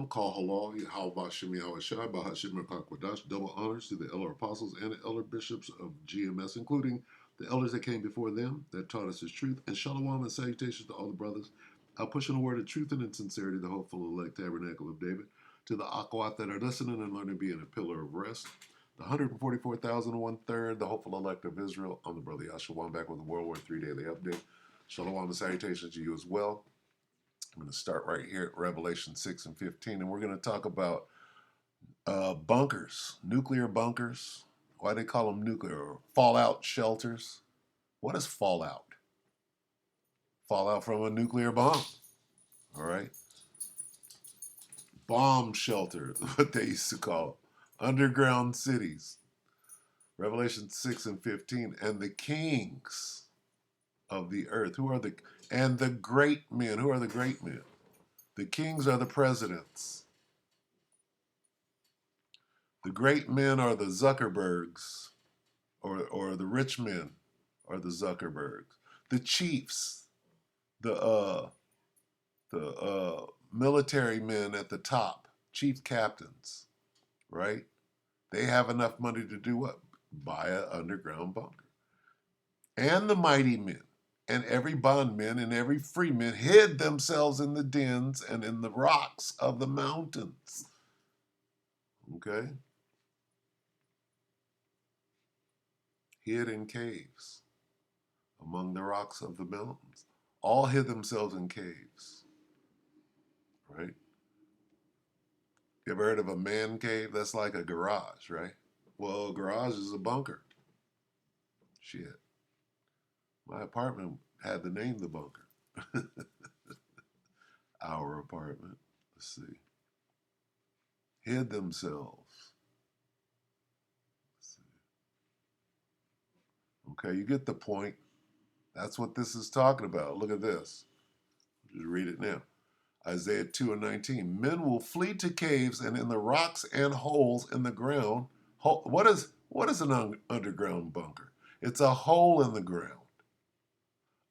Call halal, Yahweh Shem Yahweh Shai, Bahashim Merkakwadash, double honors to the elder apostles and the elder bishops of GMS, including the elders that came before them that taught us his truth, and shalom and salutations to all the brothers out pushing the word of truth and in sincerity, the hopeful elect tabernacle of David, to the Akwat that are listening and learning, being a pillar of rest, the 144,001 third, the hopeful elect of Israel. I'm the brother Yahshua, back with the WW3 Daily Update. Shalom and salutations to you as well. I'm going to start right here at Revelation 6 and 15, and we're going to talk about bunkers, nuclear bunkers. Why they call them nuclear? Fallout shelters. What is fallout? Fallout from a nuclear bomb. All right. Bomb shelter, what they used to call it. Underground cities. Revelation 6 and 15. And the kings of the earth. And the great men. Who are the great men? The kings are the presidents. The great men are the Zuckerbergs, or the rich men are the Zuckerbergs. The chiefs, the military men at the top, chief captains, right? They have enough money to do what? Buy an underground bunker. And the mighty men, and every bondman and every freeman hid themselves in the dens and in the rocks of the mountains. Okay? Hid in caves among the rocks of the mountains. All hid themselves in caves. Right? You ever heard of a man cave? That's like a garage, right? Well, a garage is a bunker. Shit. My apartment had the name the bunker. Our apartment. Let's see. Hid themselves. Let's see. Okay, you get the point. That's what this is talking about. Look at this. Just read it now. Isaiah 2 and 19. Men will flee to caves and in the rocks and holes in the ground. What is an underground bunker? It's a hole in the ground,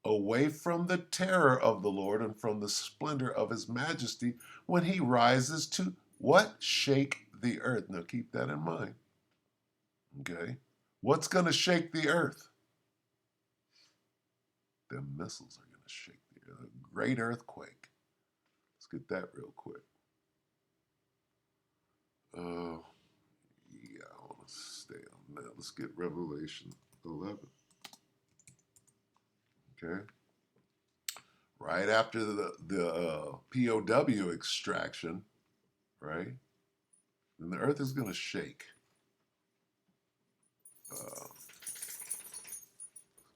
away from the terror of the Lord and from the splendor of his majesty when he rises to what? Shake the earth. Now keep that in mind. Okay? What's going to shake the earth? Them missiles are going to shake the earth. A great earthquake. Let's get that real quick. Yeah, I want to stay on that. Let's get Revelation 11. Okay. Right after the POW extraction, right? Then the earth is going to shake.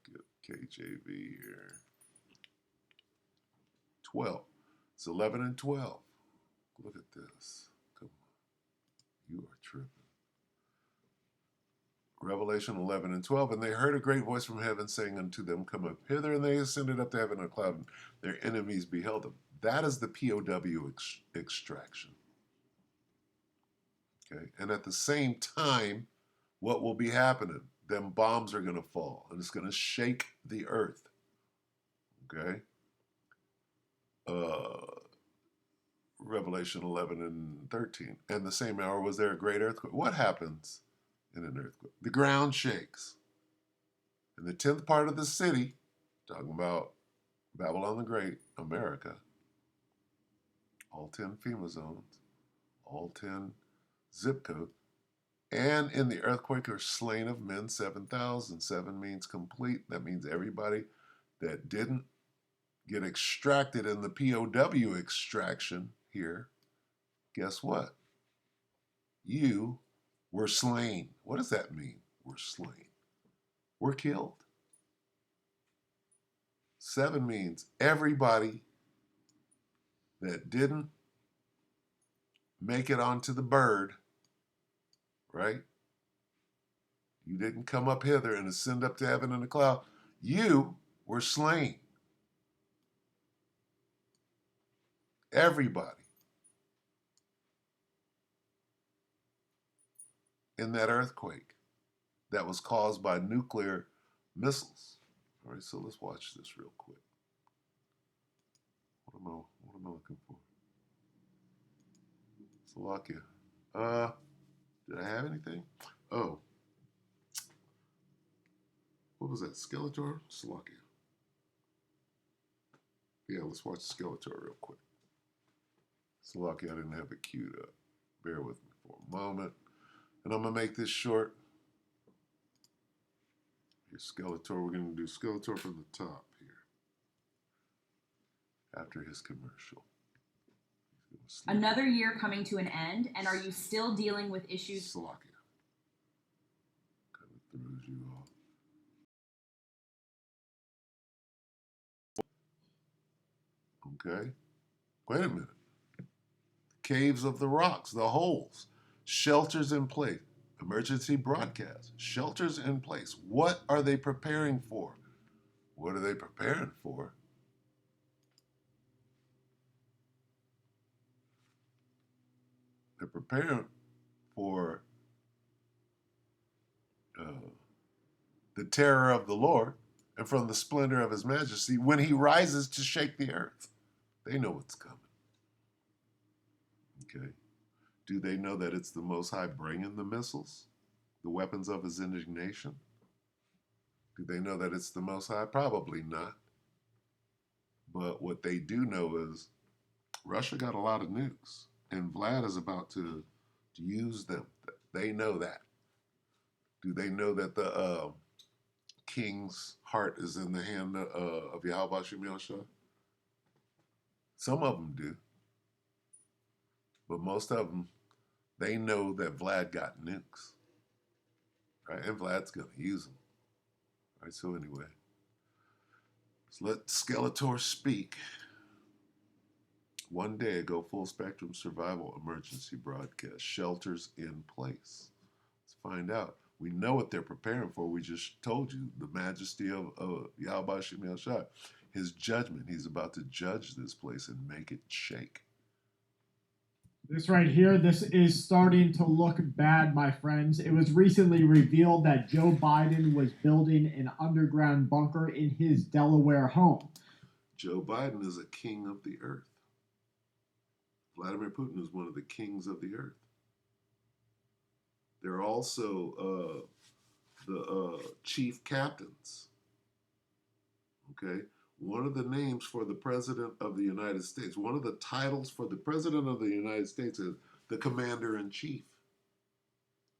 Get KJV here. 12. It's 11 and 12. Look at this. Come on. You are tripping. Revelation 11 and 12. And they heard a great voice from heaven saying unto them, come up hither. And they ascended up to heaven in a cloud, and their enemies beheld them. That is the POW extraction. Okay. And at the same time, what will be happening? Them bombs are going to fall, and it's going to shake the earth. Okay. Revelation 11 and 13. And the same hour was there a great earthquake. What happens in an earthquake? The ground shakes. In the 10th part of the city, talking about Babylon the Great, America, all 10 FEMA zones, all 10 zip codes, and in the earthquake are slain of men 7,000. 7 means complete. That means everybody that didn't get extracted in the POW extraction here, guess what? You were slain. What does that mean? We're slain. We're killed. 7 means everybody that didn't make it onto the bird, right? You didn't come up hither and ascend up to heaven in a cloud. You were slain. Everybody in that earthquake that was caused by nuclear missiles. All right, so let's watch this real quick. What am I looking for? Slovakia. Did I have anything? Oh, what was that? Skeletor? Slovakia. Yeah, let's watch Skeletor real quick. Slovakia, I didn't have it queued up. Bear with me for a moment. And I'm going to make this short. Here's Skeletor. We're going to do Skeletor from the top here. After his commercial. Another year coming to an end, and are you still dealing with issues? Slovakia. Kind of throws you off. Okay. Wait a minute. Caves of the rocks, the holes, shelters in place, emergency broadcast, shelters in place. What are they preparing for? What are they preparing for? They're preparing for the terror of the Lord and from the splendor of his majesty when he rises to shake the earth. They know what's coming. Okay. Do they know that it's the Most High bringing the missiles, the weapons of his indignation? Do they know that it's the Most High? Probably not. But what they do know is Russia got a lot of nukes, and Vlad is about to use them. They know that. Do they know that the king's heart is in the hand of Yahweh Shem Yahshua? Some of them do. But most of them, they know that Vlad got nukes. Right? And Vlad's going to use them. Right? So anyway, let's let Skeletor speak. One day ago, full spectrum survival emergency broadcast. Shelters in place. Let's find out. We know what they're preparing for. We just told you the majesty of Yahweh Shem Yahshua. His judgment. He's about to judge this place and make it shake. This right here, this is starting to look bad, my friends. It was recently revealed that Joe Biden was building an underground bunker in his Delaware home. Joe Biden is a king of the earth. Vladimir Putin is one of the kings of the earth. They're also the chief captains. Okay? One of the names for the President of the United States, one of the titles for the President of the United States is the Commander-in-Chief.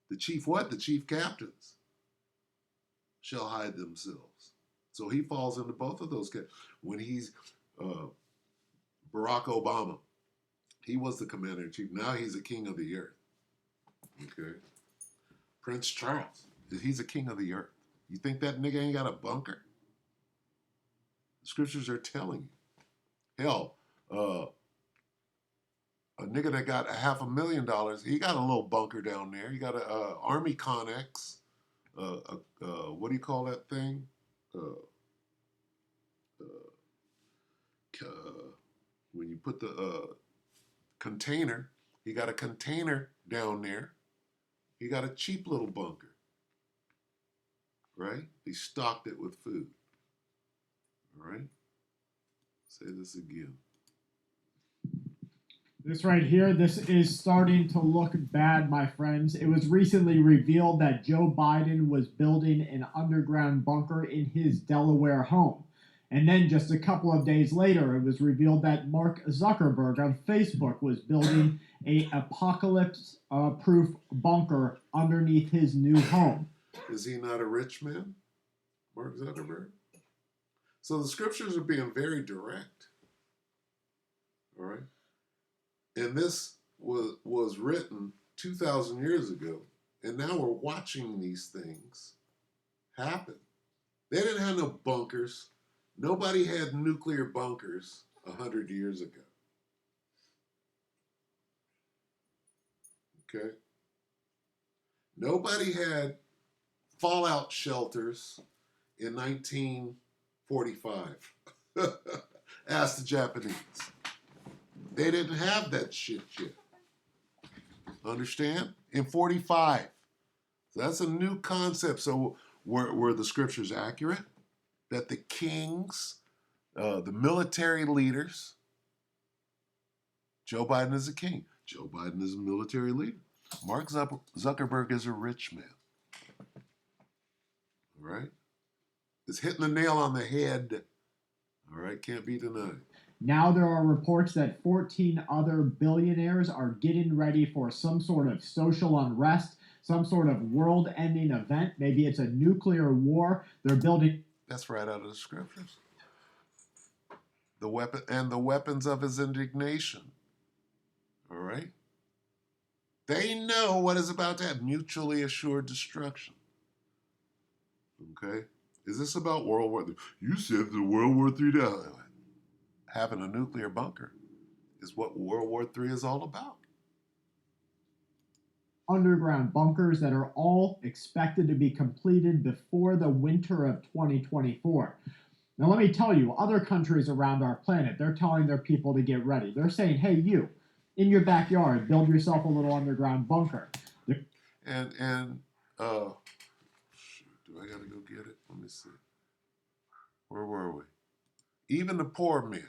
The chief what? The chief captains shall hide themselves. So he falls into both of those categories. When he's Barack Obama, he was the Commander-in-Chief. Now he's a king of the earth. Okay? Prince Charles, he's a king of the earth. You think that nigga ain't got a bunker? The scriptures are telling you. Hell, a nigga that got $500,000, he got a little bunker down there. He got a Army Connex. What do you call that thing? When you put the container, he got a container down there. He got a cheap little bunker, right? He stocked it with food. All right? Say this again. This right here, this is starting to look bad, my friends. It was recently revealed that Joe Biden was building an underground bunker in his Delaware home. And then just a couple of days later, it was revealed that Mark Zuckerberg on Facebook was building a apocalypse-proof bunker underneath his new home. Is he not a rich man, Mark Zuckerberg? So the scriptures are being very direct. All right? And this was written 2,000 years ago, and now we're watching these things happen. They didn't have no bunkers. Nobody had nuclear bunkers 100 years ago. Okay? Nobody had fallout shelters in 1945. Ask the Japanese. They didn't have that shit yet. Understand? In 45. So that's a new concept. So were the scriptures accurate? That the kings, the military leaders, Joe Biden is a king. Joe Biden is a military leader. Mark Zuckerberg is a rich man. All right? It's hitting the nail on the head. All right? Can't be denied. Now there are reports that 14 other billionaires are getting ready for some sort of social unrest, some sort of world-ending event. Maybe it's a nuclear war. They're building. That's right out of the scriptures. The weapon and the weapons of his indignation. All right? They know what is about to happen. Mutually assured destruction. Okay? Is this about World War III? You said the World War III. Having a nuclear bunker is what World War III is all about. Underground bunkers that are all expected to be completed before the winter of 2024. Now, let me tell you, other countries around our planet, they're telling their people to get ready. They're saying, hey, you, in your backyard, build yourself a little underground bunker. And shoot, do I gotta go get it? Let me see. Where were we? Even the poor men,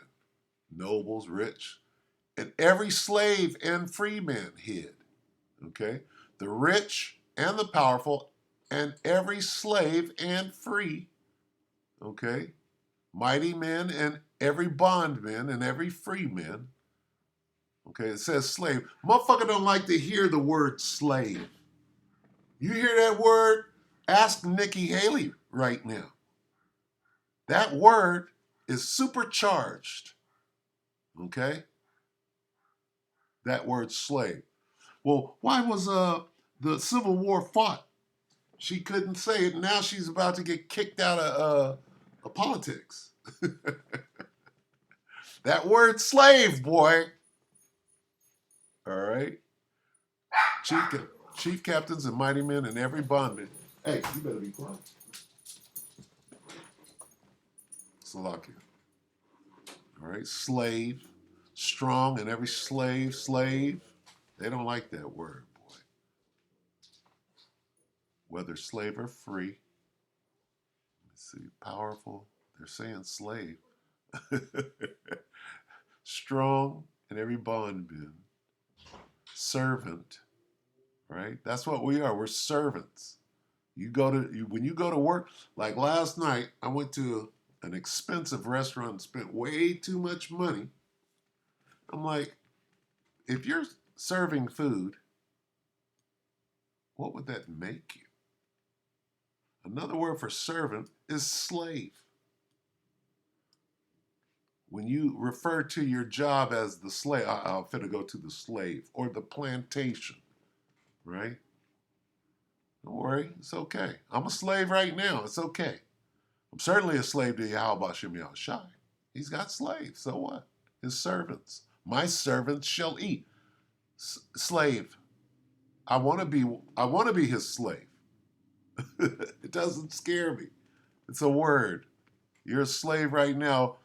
nobles, rich, and every slave and free man hid. Okay? The rich and the powerful, and every slave and free. Okay? Mighty men and every bondman and every free man. Okay, it says slave. Motherfucker don't like to hear the word slave. You hear that word? Ask Nikki Haley right now. That word is supercharged. Okay? That word slave. Well, why was the Civil War fought? She couldn't say it. Now she's about to get kicked out of politics. That word slave, boy. All right? Chief captains and mighty men and every bondman. Hey, you better be quiet. Slovakia. All right? Slave. Strong and every slave. They don't like that word, boy. Whether slave or free. Let's see. Powerful. They're saying slave. Strong and every bondman. Servant. Right? That's what we are. We're servants. When you go to work, like last night, I went to an expensive restaurant and spent way too much money. I'm like, if you're serving food, what would that make you? Another word for servant is slave. When you refer to your job as the slave, I'll finna go to the slave or the plantation, right? Don't worry, it's okay. I'm a slave right now. It's okay. I'm certainly a slave to Yahweh Shem Yahushai. He's got slaves. So what? His servants. My servants shall eat. Slave. I want to be his slave. It doesn't scare me. It's a word. You're a slave right now,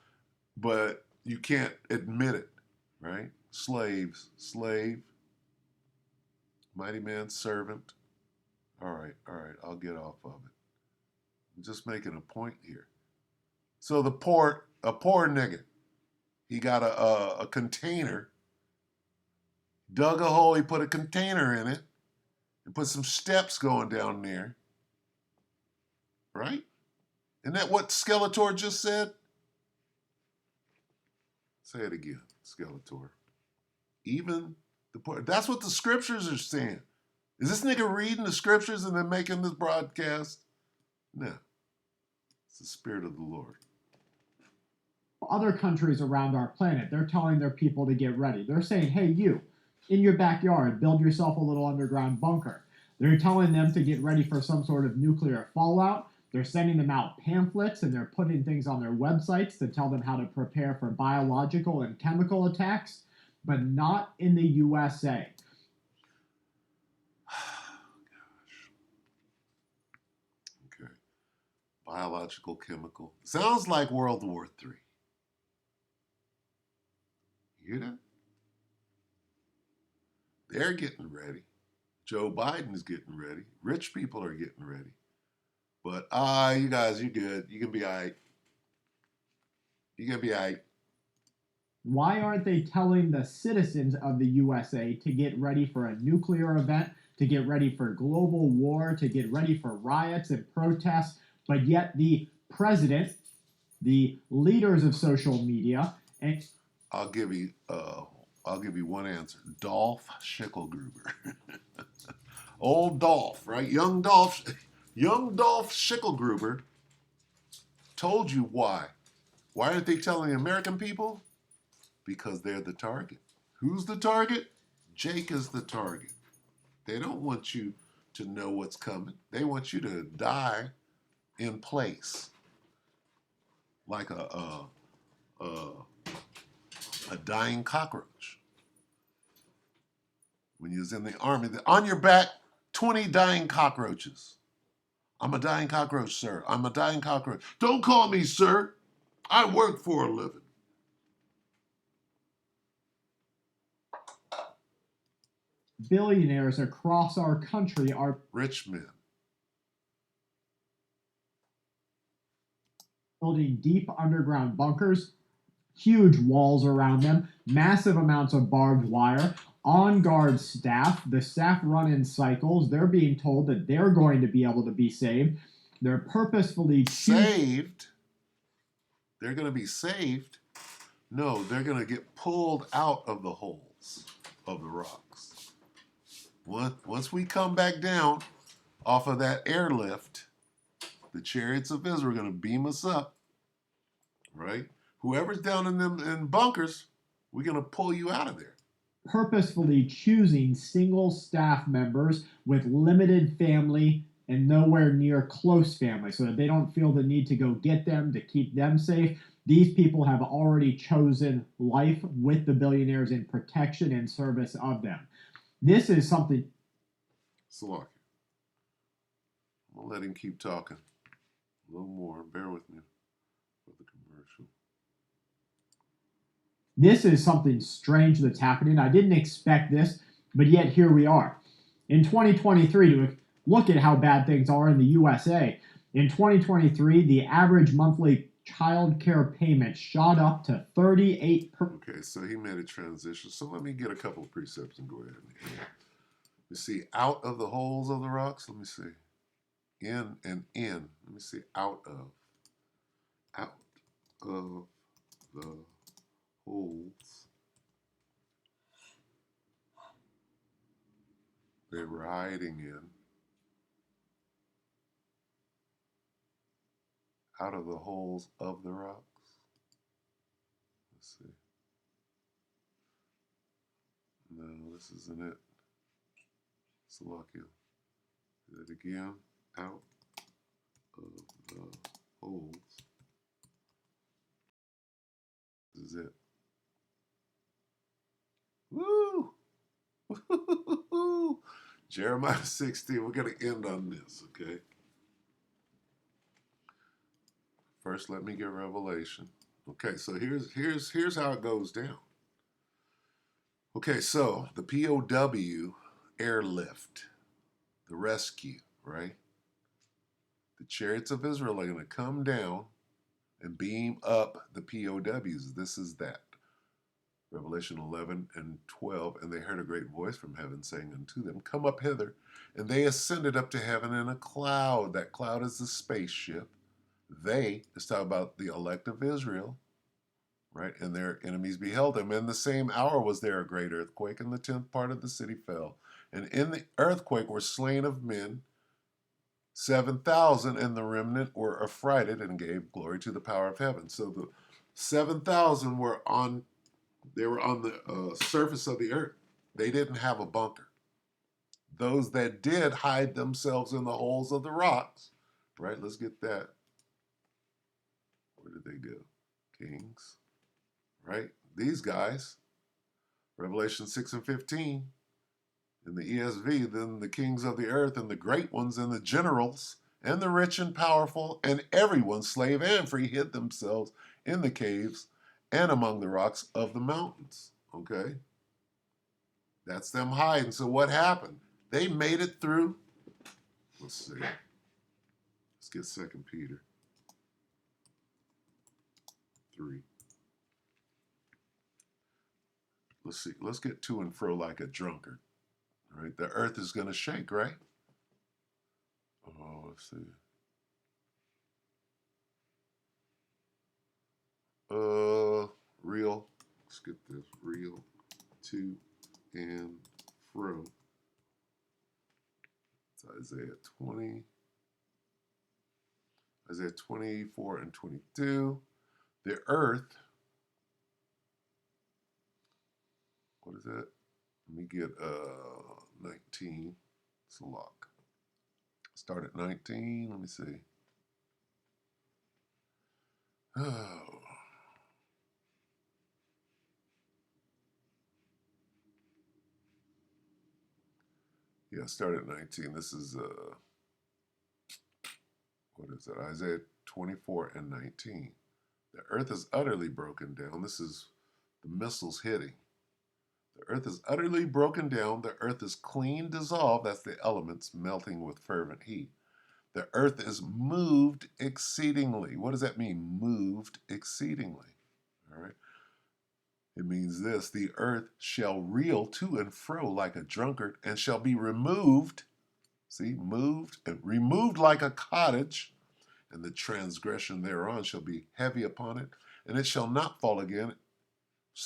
but you can't admit it, right? Slaves. Slave. Mighty man, servant. All right. I'll get off of it. I'm just making a point here. So a poor nigga, he got a container, dug a hole, he put a container in it, and put some steps going down there. Right? Isn't that what Skeletor just said? Say it again, Skeletor. Even the poor. That's what the scriptures are saying. Is this nigga reading the scriptures and then making this broadcast? No. It's the Spirit of the Lord. Other countries around our planet, they're telling their people to get ready. They're saying, hey, you, in your backyard, build yourself a little underground bunker. They're telling them to get ready for some sort of nuclear fallout. They're sending them out pamphlets and they're putting things on their websites to tell them how to prepare for biological and chemical attacks, but not in the USA. Okay. Biological, chemical. Sounds like World War III. You hear that? They're getting ready. Joe Biden's getting ready. Rich people are getting ready. But you guys, you're good. You can be all right. You can be all right. Why aren't they telling the citizens of the USA to get ready for a nuclear event, to get ready for global war, to get ready for riots and protests? But yet the president, the leaders of social media, and I'll give you one answer. Dolph Schicklgruber. Old Dolph, right? Young Dolph Schicklgruber told you why. Why aren't they telling the American people? Because they're the target. Who's the target? Jake is the target. They don't want you to know what's coming. They want you to die in place, like a dying cockroach. When you was in the army, on your back, 20 dying cockroaches. I'm a dying cockroach, sir. I'm a dying cockroach. Don't call me sir. I work for a living. billionaires across our country are Rich men. building deep underground bunkers, huge walls around them, massive amounts of barbed wire, on guard staff. The staff run in cycles. They're being told that they're going to be able to be saved. They're purposefully Saved? They're going to be saved? No, they're going to get pulled out of the holes of the rocks. Once we come back down off of that airlift, the chariots of Israel are going to beam us up, right? Whoever's down in them in bunkers, we're going to pull you out of there. purposefully choosing single staff members with limited family and nowhere near close family so that they don't feel the need to go get them to keep them safe. These people have already chosen life with the billionaires in protection and service of them. This is something. Salaki. I'm going to let him keep talking. A little more. Bear with me for the commercial. This is something strange that's happening. I didn't expect this, but yet here we are. In 2023, to look at how bad things are in the USA, in 2023, the average monthly child care payment shot up to 38 per. Okay, so he made a transition. So let me get a couple of precepts and go ahead and end. You see, out of the holes of the rocks, let me see. In and in. Let me see, out of the holes they were hiding in. Out of the holes of the rocks. Let's see. No, this isn't it. Salakia. Do it again. Out of the holes. This is it. Woo! Jeremiah 16. We're going to end on this, okay? First, let me get Revelation. Okay, so here's how it goes down. Okay, so the POW airlift, the rescue, right? The chariots of Israel are going to come down and beam up the POWs. This is that. Revelation 11 and 12, and they heard a great voice from heaven saying unto them, come up hither. And they ascended up to heaven in a cloud. That cloud is the spaceship. They, it's talking about the elect of Israel, right? And their enemies beheld them. In the same hour was there a great earthquake, and the 10th part of the city fell. And in the earthquake were slain of men 7,000, and the remnant were affrighted and gave glory to the power of heaven. So the 7,000 were on the surface of the earth. They didn't have a bunker. Those that did hide themselves in the holes of the rocks, right? Let's get that. Where did they go? Kings, right? These guys, Revelation 6 and 15, in the ESV, then the kings of the earth and the great ones and the generals and the rich and powerful and everyone, slave and free, hid themselves in the caves and among the rocks of the mountains. Okay? That's them hiding. So what happened? They made it through. Let's see. Let's get 2 Peter 3. let's see. Let's get to and fro like a drunkard. All right. The earth is going to shake, right? Oh, let's see. Real. Let's get this. Real to and fro. It's Isaiah 20. Isaiah 24 and 22. The earth. What is that? Let me get 19. It's a lock. Start at 19. Let me see. Oh. Yeah, start at 19. This is what is that? Isaiah 24 and 19. The earth is utterly broken down. This is the missiles hitting. The earth is utterly broken down. The earth is clean dissolved. That's the elements melting with fervent heat. The earth is moved exceedingly. What does that mean? Moved exceedingly. All right. It means this: the earth shall reel to and fro like a drunkard, and shall be removed. See, moved and removed like a cottage, and the transgression thereon shall be heavy upon it, and it shall not fall again.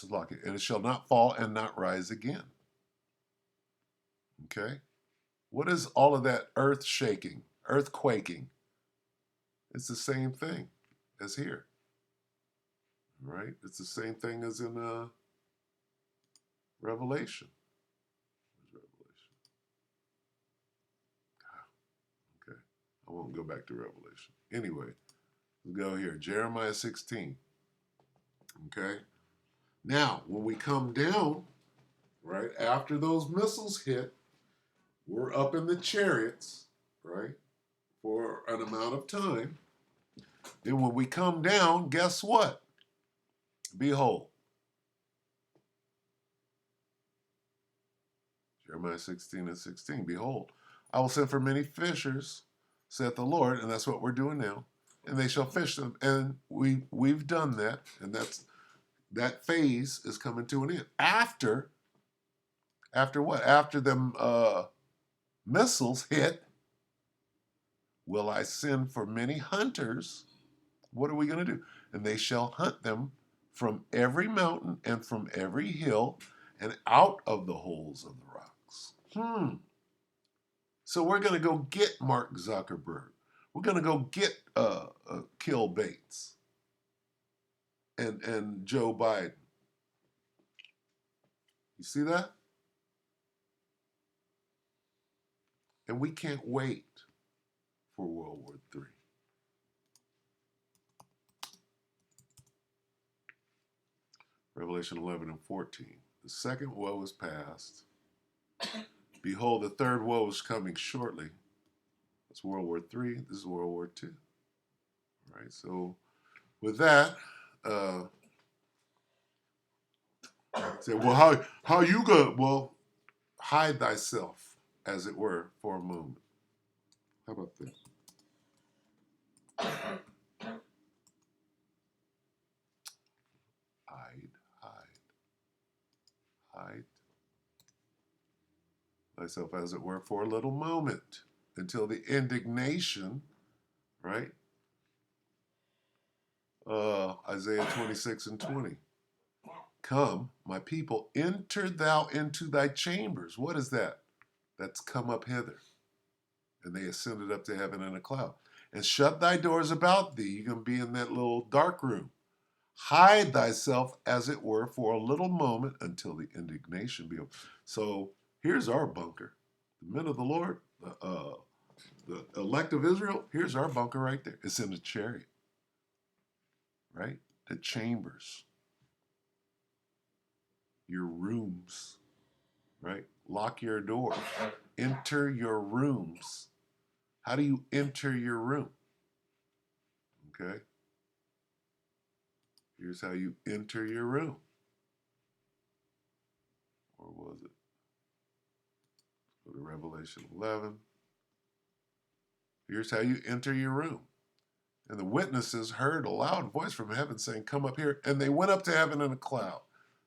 And it shall not fall and not rise again. Okay? What is all of that earth shaking, earth quaking? It's the same thing as here. Right? It's the same thing as in Revelation. Where's Revelation? Okay. I won't go back to Revelation. Anyway, we'll go here. Jeremiah 16. Okay? Now, when we come down, right, after those missiles hit, we're up in the chariots, right, for an amount of time. Then when we come down, guess what? Behold. Jeremiah 16 and 16. Behold, I will send for many fishers, saith the Lord, and that's what we're doing now. And they shall fish them. And we've done that, and that phase is coming to an end. After what? After them missiles hit, will I send for many hunters. What are we going to do? And they shall hunt them from every mountain and from every hill and out of the holes of the rocks. So we're going to go get Mark Zuckerberg. We're going to go get Kill Bates and Joe Biden. You see that? And we can't wait for World War III. Revelation 11 and 14. The second woe is past. Behold, the third woe is coming shortly. That's World War III. This is World War II. All right, so with that, say, well, how you go? Well, hide thyself, as it were, for a moment. How about this? Hide thyself, as it were, for a little moment, until the indignation, right? Isaiah 26 and 20. Come, my people, enter thou into thy chambers. What is that? That's come up hither. And they ascended up to heaven in a cloud. And shut thy doors about thee. You're going to be in that little dark room. Hide thyself, as it were, for a little moment until the indignation be over. So here's our bunker. The men of the Lord, the elect of Israel, here's our bunker right there. It's in the chariot, right? The chambers, your rooms, right? Lock your door. Enter your rooms. How do you enter your room? Okay. Here's how you enter your room. Or was it? Go to Revelation 11. Here's how you enter your room. And the witnesses heard a loud voice from heaven saying, come up here. And they went up to heaven in a cloud.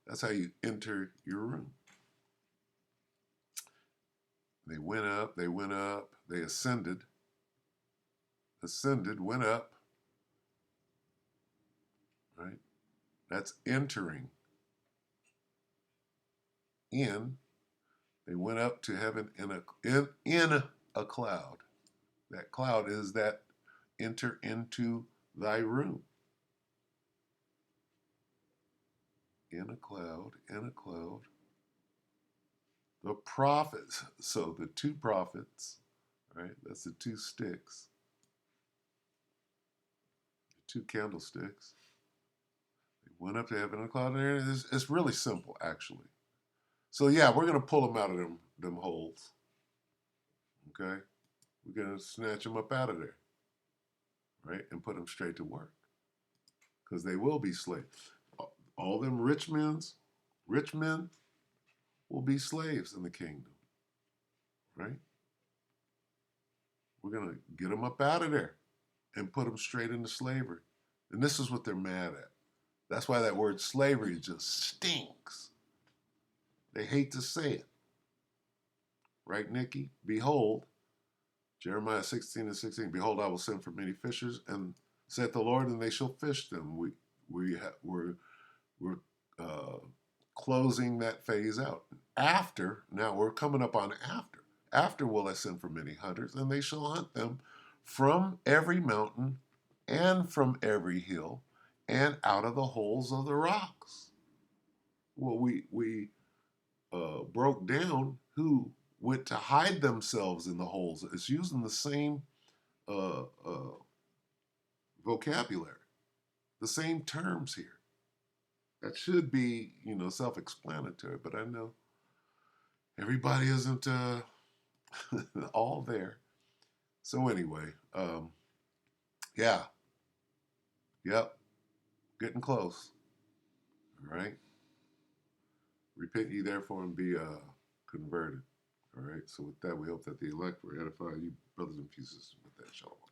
That's how you enter your room. They went up, they ascended, went up, right? That's entering in. They went up to heaven in a cloud. That cloud is that enter into thy room. In a cloud, in a cloud. The prophets, so the two prophets, right? That's the two sticks, the two candlesticks. They went up to heaven in a cloud. And it's really simple, actually. So yeah, we're gonna pull them out of them holes. Okay, we're gonna snatch them up out of there, right, and put them straight to work, because they will be slaves. All them rich men will be slaves in the kingdom, right? We're gonna get them up out of there and put them straight into slavery, and this is what they're mad at. That's why that word slavery just stinks. They hate to say it, right, Nikki? Behold, Jeremiah 16:16. Behold, I will send for many fishers, and saith the Lord, and they shall fish them. We're uh, closing that phase out. After, now we're coming up on after. After will I send for many hunters, and they shall hunt them from every mountain and from every hill and out of the holes of the rocks. Well, we broke down who went to hide themselves in the holes. It's using the same uh, uh, vocabulary, the same terms here. That should be, self-explanatory, but I know everybody isn't all there. So anyway, yeah, yep, getting close. All right. Repent ye therefore and be converted. All right. So with that, we hope that the elect will edify you, brothers and sisters, with that shalom.